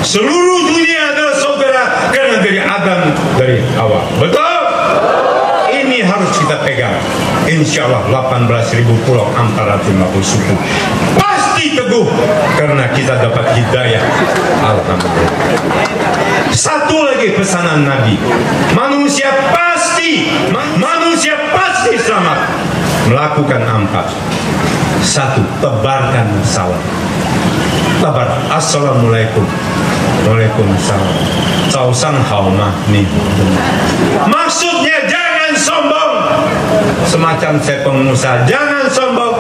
Seluruh dunia adalah saudara karena dari Adam dari Hawa. Betul? Ini harus kita pegang. Insya Allah 18.000 pulau 450 suku pasti teguh karena kita dapat hidayah. Alhamdulillah. Satu lagi pesanan Nabi, manusia pasti selamat melakukan 4. 1. Tebarkan salam. Tebar. Assalamualaikum. Waalaikumsalam. Causang hauma nih. Maksudnya jangan sombong. Semacam saya pengusaha, jangan sombong.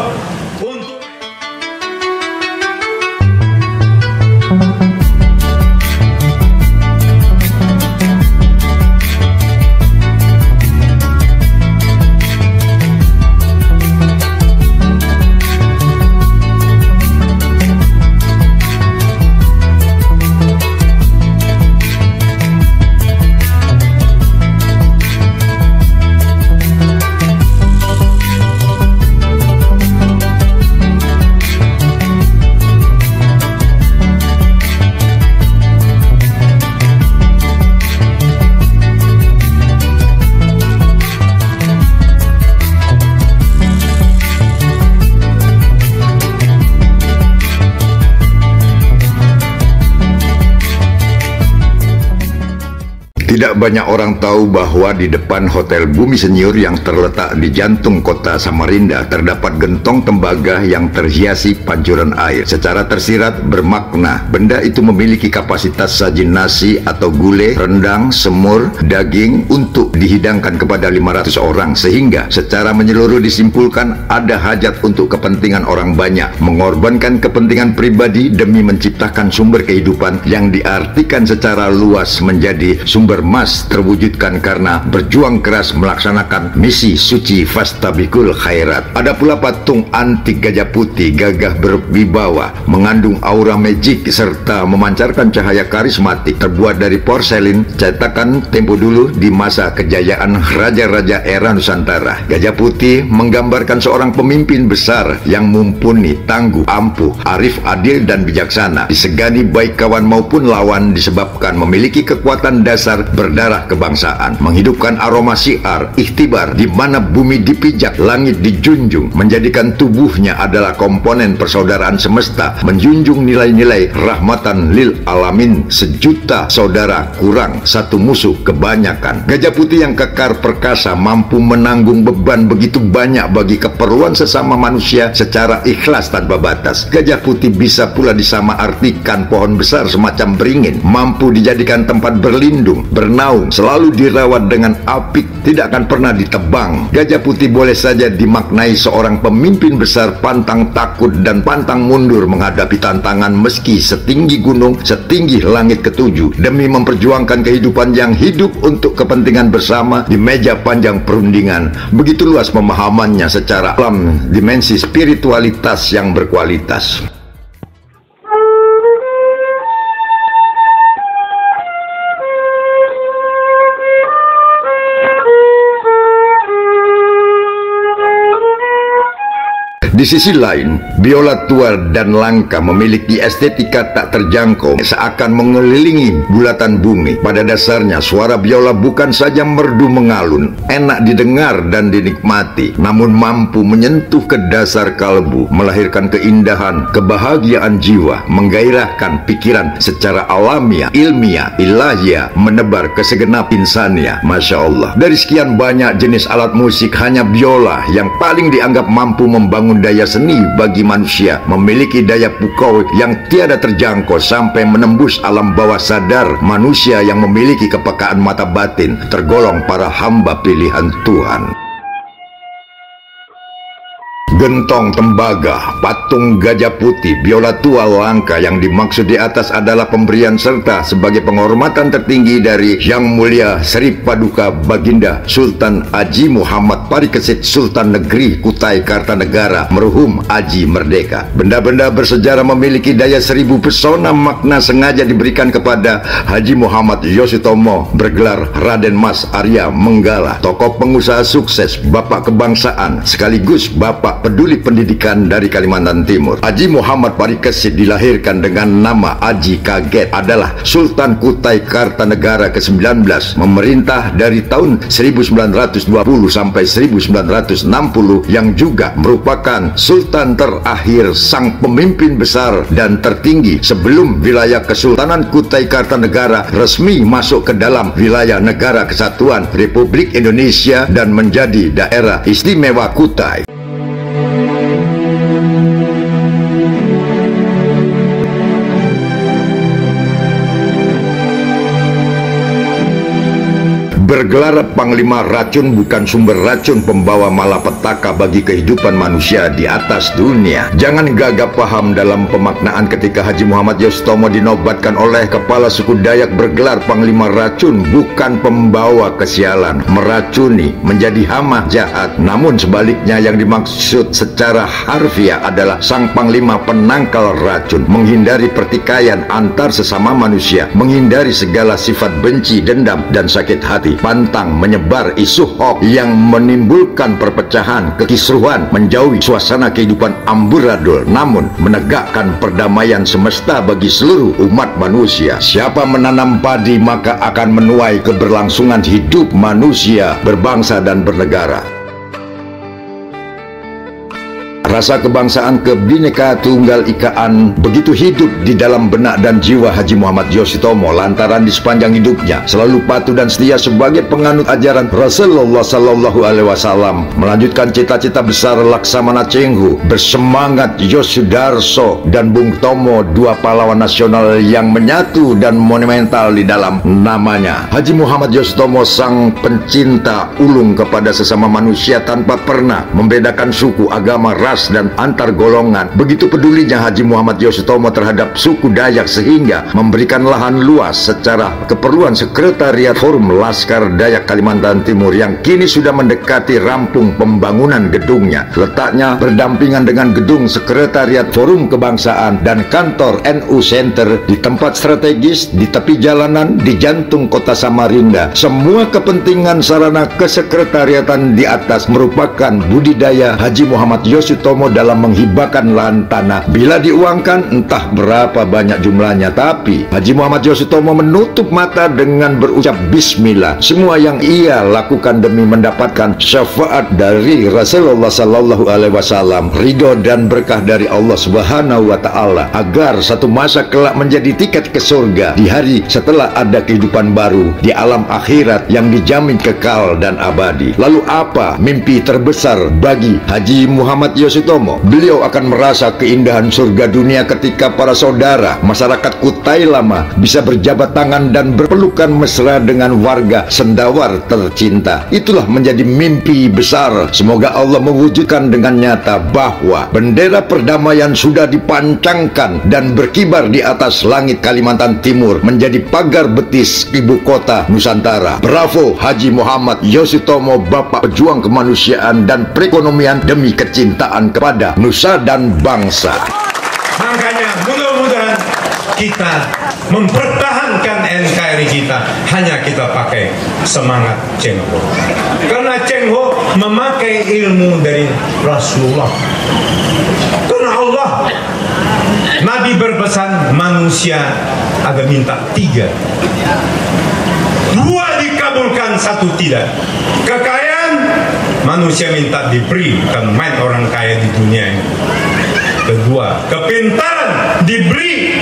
Tidak banyak orang tahu bahwa di depan Hotel Bumi Senyur yang terletak di jantung kota Samarinda terdapat gentong tembaga yang terhiasi pancuran air. Secara tersirat bermakna benda itu memiliki kapasitas saji nasi atau gulai, rendang, semur, daging untuk dihidangkan kepada 500 orang, sehingga secara menyeluruh disimpulkan ada hajat untuk kepentingan orang banyak, mengorbankan kepentingan pribadi demi menciptakan sumber kehidupan yang diartikan secara luas menjadi sumber mas terwujudkan karena berjuang keras melaksanakan misi suci fastabikul khairat. Ada pula patung antik gajah putih gagah berwibawa, mengandung aura magic serta memancarkan cahaya karismatik, terbuat dari porselin cetakan tempo dulu di masa kejayaan raja-raja era Nusantara. Gajah putih menggambarkan seorang pemimpin besar yang mumpuni, tangguh, ampuh, arif, adil dan bijaksana, disegani baik kawan maupun lawan disebabkan memiliki kekuatan dasar berdarah kebangsaan, menghidupkan aroma syiar ikhtibar di mana bumi dipijak, langit dijunjung, menjadikan tubuhnya adalah komponen persaudaraan semesta, menjunjung nilai-nilai rahmatan lil alamin, sejuta saudara kurang satu musuh kebanyakan. Gajah putih yang kekar perkasa mampu menanggung beban begitu banyak bagi keperluan sesama manusia secara ikhlas tanpa batas. Gajah putih bisa pula disamaartikan pohon besar semacam beringin, mampu dijadikan tempat berlindung, bernaung, selalu dirawat dengan apik, tidak akan pernah ditebang. Gajah putih boleh saja dimaknai seorang pemimpin besar pantang takut dan pantang mundur menghadapi tantangan meski setinggi gunung, setinggi langit ketujuh, demi memperjuangkan kehidupan yang hidup untuk kepentingan bersama di meja panjang perundingan. Begitu luas pemahamannya secara alam dimensi spiritualitas yang berkualitas. Di sisi lain, biola tua dan langka memiliki estetika tak terjangkau, seakan mengelilingi bulatan bumi. Pada dasarnya, suara biola bukan saja merdu mengalun, enak didengar dan dinikmati, namun mampu menyentuh ke dasar kalbu, melahirkan keindahan, kebahagiaan jiwa, menggairahkan pikiran secara alamiah, ilmiah, ilahiyah, menebar ke segenap insania. Masya Allah. Dari sekian banyak jenis alat musik, hanya biola yang paling dianggap mampu membangun daya seni bagi manusia, memiliki daya pukau yang tiada terjangkau sampai menembus alam bawah sadar manusia yang memiliki kepekaan mata batin, tergolong para hamba pilihan Tuhan. Gentong tembaga, patung gajah putih, biola tua langka yang dimaksud di atas adalah pemberian serta sebagai penghormatan tertinggi dari Yang Mulia Sri Paduka Baginda Sultan Haji Muhammad Parikesit Sultan Negeri Kutai Kartanegara merhum Haji Merdeka. Benda-benda bersejarah memiliki daya 1000 pesona makna sengaja diberikan kepada Haji Muhammad Yosutomo bergelar Raden Mas Arya Menggala, tokoh pengusaha sukses, bapak kebangsaan sekaligus bapak peduli pendidikan dari Kalimantan Timur. Haji Muhammad Parikesit dilahirkan dengan nama Haji Kaget, adalah Sultan Kutai Kartanegara ke-19, memerintah dari tahun 1920 sampai 1960, yang juga merupakan Sultan terakhir sang pemimpin besar dan tertinggi sebelum wilayah Kesultanan Kutai Kartanegara resmi masuk ke dalam wilayah Negara Kesatuan Republik Indonesia dan menjadi daerah istimewa Kutai. Bergelar Panglima Racun bukan sumber racun pembawa malapetaka bagi kehidupan manusia di atas dunia. Jangan gagap paham dalam pemaknaan ketika Haji Muhammad Yosutomo dinobatkan oleh kepala suku Dayak bergelar Panglima Racun bukan pembawa kesialan, meracuni, menjadi hama jahat. Namun sebaliknya yang dimaksud secara harfiah adalah sang Panglima penangkal racun, menghindari pertikaian antar sesama manusia, menghindari segala sifat benci, dendam, dan sakit hati, pantang menyebar isu hoax yang menimbulkan perpecahan, kekisruhan, menjauhi suasana kehidupan amburadul, namun menegakkan perdamaian semesta bagi seluruh umat manusia. Siapa menanam padi maka akan menuai keberlangsungan hidup manusia berbangsa dan bernegara. Rasa kebangsaan, Kebhinneka Tunggal Ikaan begitu hidup di dalam benak dan jiwa Haji Muhammad Yosutomo lantaran di sepanjang hidupnya selalu patuh dan setia sebagai penganut ajaran Rasulullah Sallallahu Alaihi Wasallam, melanjutkan cita-cita besar Laksamana Cheng Ho, bersemangat Yosudarso dan Bung Tomo, dua pahlawan nasional yang menyatu dan monumental di dalam namanya. Haji Muhammad Yosutomo sang pencinta ulung kepada sesama manusia tanpa pernah membedakan suku, agama, ras, dan antar golongan. Begitu pedulinya Haji Muhammad Yosutomo terhadap suku Dayak sehingga memberikan lahan luas secara keperluan Sekretariat Forum Laskar Dayak Kalimantan Timur yang kini sudah mendekati rampung pembangunan gedungnya. Letaknya berdampingan dengan gedung Sekretariat Forum Kebangsaan dan kantor NU Center di tempat strategis di tepi jalanan di jantung kota Samarinda. Semua kepentingan sarana kesekretariatan di atas merupakan budidaya Haji Muhammad Yosutomo dalam menghibahkan lahan tanah. Bila diuangkan entah berapa banyak jumlahnya, tapi Haji Muhammad Yosutomo menutup mata dengan berucap bismillah. Semua yang ia lakukan demi mendapatkan syafaat dari Rasulullah Sallallahu Alaihi Wasallam, ridho dan berkah dari Allah Subhanahu Wa Taala, agar satu masa kelak menjadi tiket ke surga di hari setelah ada kehidupan baru di alam akhirat yang dijamin kekal dan abadi. Lalu apa mimpi terbesar bagi Haji Muhammad Yosutomo? Beliau akan merasa keindahan surga dunia ketika para saudara masyarakat Kutai Lama bisa berjabat tangan dan berpelukan mesra dengan warga Sendawar tercinta. Itulah menjadi mimpi besar. Semoga Allah mewujudkan dengan nyata bahwa bendera perdamaian sudah dipancangkan dan berkibar di atas langit Kalimantan Timur menjadi pagar betis ibu kota Nusantara. Bravo Haji Muhammad Yosutomo, Bapak pejuang kemanusiaan dan perekonomian demi kecintaan kepada nusa dan bangsa. Makanya mudah-mudahan kita mempertahankan NKRI kita, hanya kita pakai semangat Cheng Ho. Karena Cheng Ho memakai ilmu dari Rasulullah. Karena Allah, Nabi berpesan manusia ada minta 3. 2 dikabulkan, 1 tidak. Kekayaan manusia minta diberi, bukan main orang kaya di dunia ini. Kedua, kepintaran diberi.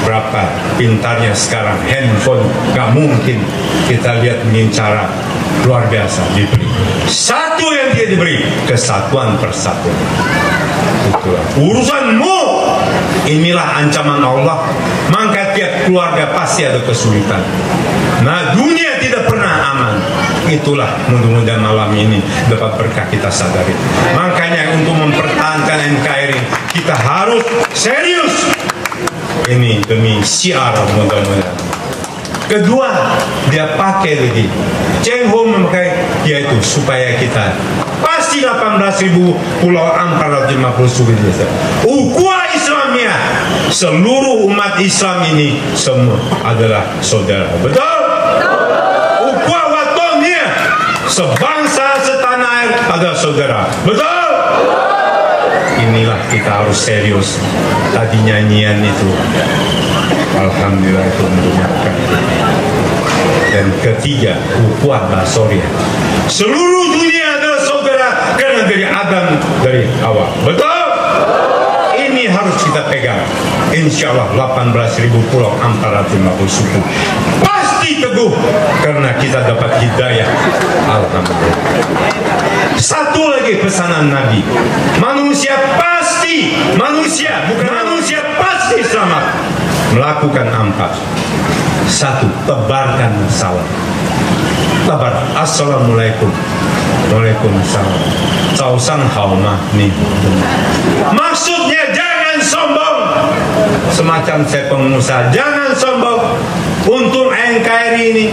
Berapa pintarnya sekarang handphone, gak mungkin kita lihat dengan cara luar biasa diberi. 1 yang dia diberi, kesatuan persatuan. Itulah urusanmu. Inilah ancaman Allah. Maka tiap keluarga pasti ada kesulitan. Nah, dunia tidak pernah aman. Itulah mudah-mudahan malam ini dapat berkah kita sadari. Makanya untuk mempertahankan NKRI kita harus serius. Ini demi syiar mudah-mudahan. Kedua, dia pakai lagi Cheng Ho memakai, yaitu supaya kita pasti 18.000 pulau 450 suku desa. Ukhuwah Islamiyah, seluruh umat Islam ini semua adalah saudara. Betul? Ukhuwah Watoniyah, sebangsa setanah air adalah saudara. Betul? inilah kita harus serius. Tadi nyanyian itu, alhamdulillah itu mendengarkan. Dan ketiga, ukhuwah basoriyah. Seluruh dunia adalah saudara karena dari Adam dari Hawa. Betul? Ini harus kita pegang. Insya Allah 18.000 pulau 450 suku. Pasti teguh karena kita dapat hidayah. Alhamdulillah. Satu lagi pesanan Nabi. Manusia pasti selamat melakukan 4. 1. Tebarkan salam. Tebar. Assalamualaikum. Waalaikumsalam. Causang hauma nih. Maksudnya jangan sombong. Semacam saya pengusaha, jangan sombong. Untung NKRI ini,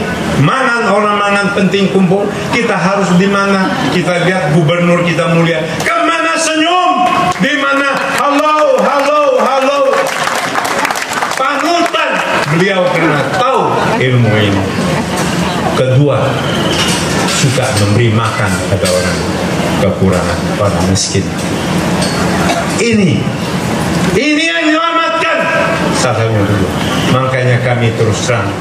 mangan orang mangan penting kumpul. Kita harus di mana? Kita lihat gubernur kita mulia. Kemana senyum? Di mana halo, halo, halo. Panutan beliau karena tahu ilmu ini. Kedua, suka memberi makan pada orang kekurangan, pada miskin. Ini yang menyelamatkan. Salahnya dulu. Makanya kami terus terang,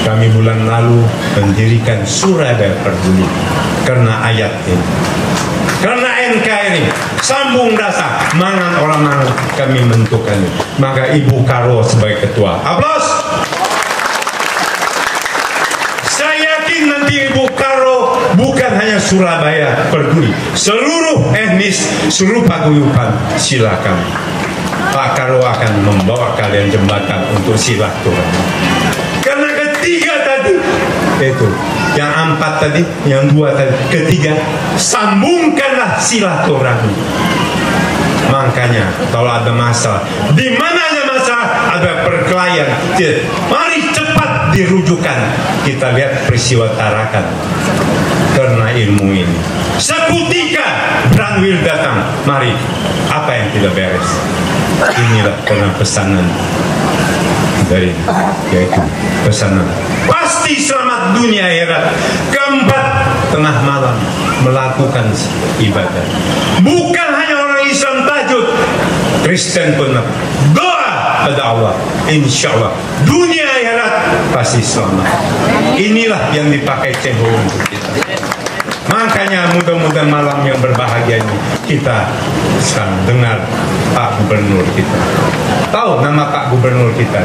kami bulan lalu mendirikan Surabaya Peduli karena ayat ini, karena NKRI sambung rasa mangan orang mangan kami menentukan. Maka Ibu Karo sebagai ketua, aplaus. Nanti Ibu Karo bukan hanya Surabaya Peduli, seluruh etnis, seluruh paguyuban silakan. Pak Karo akan membawa kalian jembatan untuk silaturahmi. Karena ketiga tadi itu, yang 4 tadi, yang 2 tadi, ketiga sambungkanlah silaturahmi. Makanya kalau ada masalah, di mana ada masalah, ada perkelahian, mari cepat dirujukan. Kita lihat peristiwa Tarakan karena ilmu ini. Seketika Branwil datang, mari apa yang tidak beres. Inilah karena pesanan dari, yaitu pesanan pasti selamat dunia akhirat. Keempat, tengah malam melakukan ibadah. Bukan hanya orang Islam tahajud, Kristen pun doa pada Allah. Insya Allah dunia akhirat pasti selamat. Inilah yang dipakai CHO untuk kita. Makanya mudah-mudahan malam yang berbahagia ini kita sekarang dengar Pak Gubernur kita. Tahu nama Pak Gubernur kita?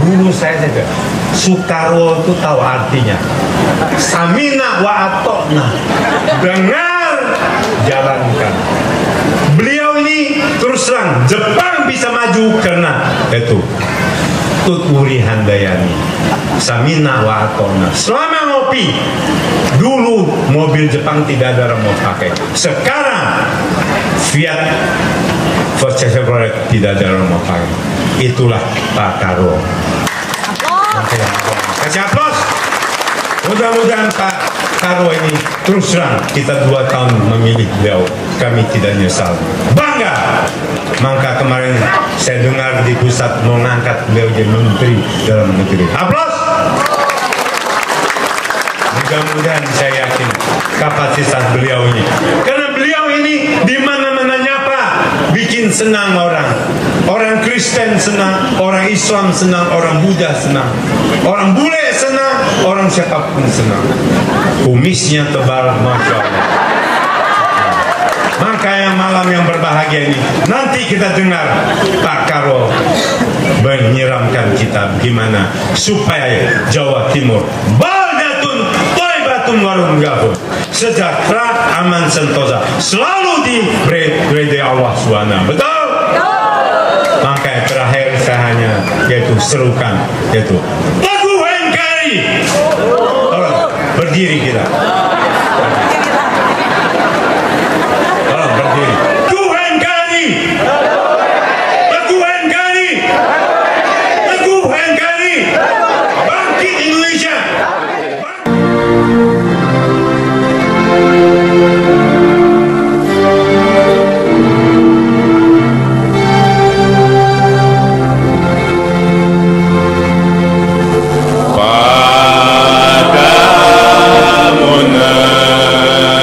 Dulu saya saja. Soekarwo itu tahu artinya. Samina wa atokna. Dengar, jalankan. Beliau ini terus terang Jepang bisa maju karena itu Tuturi Handayani. Samina wa atokna. Selama ngopi, dulu mobil Jepang tidak ada remote pakai. Sekarang Fiat Volkswagen tidak ada remote pakai. Itulah Pak Karo. Kasih aplaus. Mudah-mudahan Pak Karo ini terus terang kita 2 tahun memilih beliau, kami tidak nyesal, bangga. Maka kemarin saya dengar di pusat mau ngangkat beliau jadi Menteri Dalam Negeri. Aplaus. Mudah-mudahan saya yakin kapasitas beliau ini, karena beliau ini di mana-mana nyapa, bikin senang orang Kristen senang, orang Islam senang, orang Buddha senang, orang bule senang, orang siapapun senang. Kumisnya tebal, masya Allah. Maka yang malam yang berbahagia ini, nanti kita dengar Pak Karo menyiramkan kita gimana supaya Jawa Timur warung gabung sejahtera, aman, sentosa, selalu diberi Allah SWT. Betul? Maka terakhir saya hanya yaitu serukan, yaitu Teguh NKRI. Berdiri kita. Tolong berdiri. Teguh NKRI. Teguh NKRI. Teguh NKRI. Bangkit Indonesia.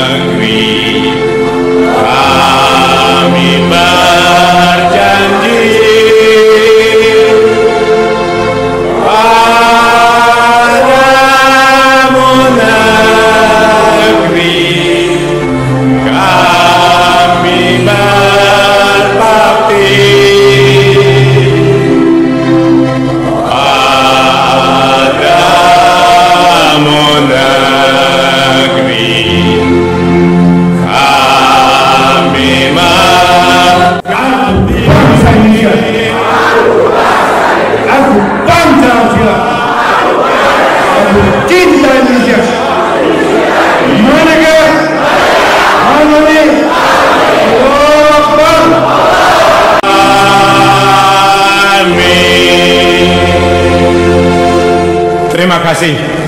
Negeri bangsa Indonesia. Aku Pancasila. Aku cinta Indonesia. Merdeka. Harmoni. Allahu Akbar. Amin. Terima kasih.